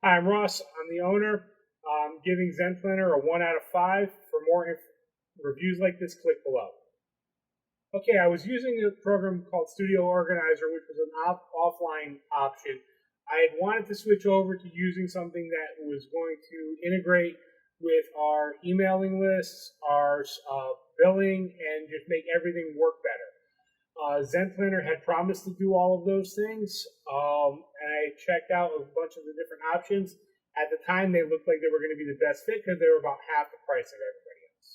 Hi, I'm Ross. I'm the owner. I'm giving Zen Planner a 1 out of 5. For more reviews like this, click below. Okay, I was using a program called Studio Organizer, which was an offline option. I had wanted to switch over to using something that was going to integrate with our emailing lists, our billing, and just make everything work better. Zen Planner had promised to do all of those things, and I checked out a bunch of the different options. At the time, they looked like they were going to be the best fit because they were about half the price of everybody else.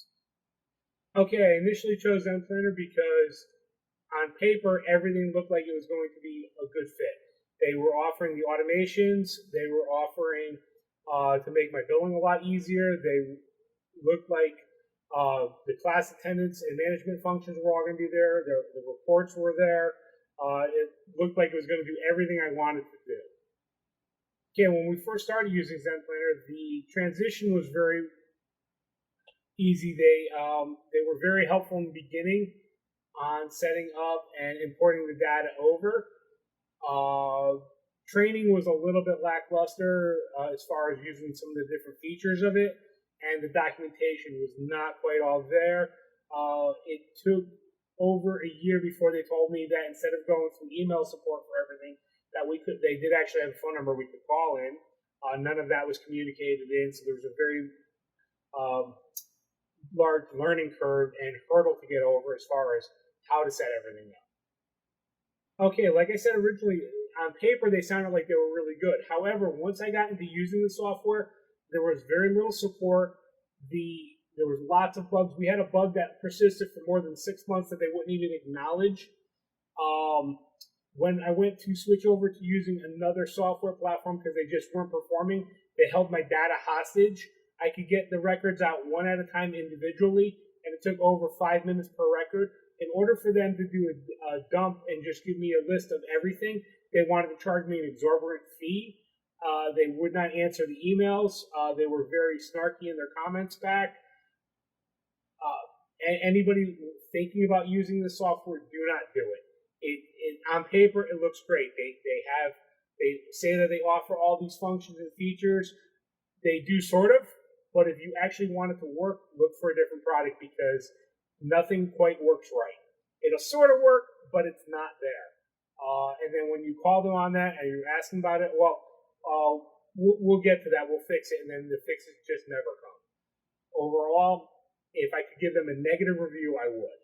Okay, I initially chose Zen Planner because on paper, everything looked like it was going to be a good fit. They were offering the automations. They were offering to make my billing a lot easier. They looked like the class attendance and management functions were all going to be there. The reports were there. It looked like it was going to do everything I wanted to do. Okay, when we first started using Zen Planner, the transition was very easy. They were very helpful in the beginning on setting up and importing the data over. Training was a little bit lackluster as far as using some of the different features of it, and the documentation was not quite all there. It took over a year before they told me that instead of going through email support for everything, that they did actually have a phone number we could call in. None of that was communicated in, so there was a very large learning curve and hurdle to get over as far as how to set everything up. Okay, like I said originally, on paper they sounded like they were really good. However, once I got into using the software, there was very little support. There was lots of bugs. We had a bug that persisted for more than 6 months that they wouldn't even acknowledge. When I went to switch over to using another software platform because they just weren't performing, they held my data hostage. I could get the records out one at a time individually, and it took over 5 minutes per record. In order for them to do a dump and just give me a list of everything, they wanted to charge me an exorbitant fee. They would not answer the emails. They were very snarky in their comments back. Anybody thinking about using the software, do not do it. On paper, it looks great. They say that they offer all these functions and features. They do sort of, but if you actually want it to work, look for a different product because nothing quite works right. It'll sort of work, but it's not there. And then when you call them on that and you're asking about it, well, we'll get to that. We'll fix it, and then the fixes just never come. Overall, if I could give them a negative review, I would.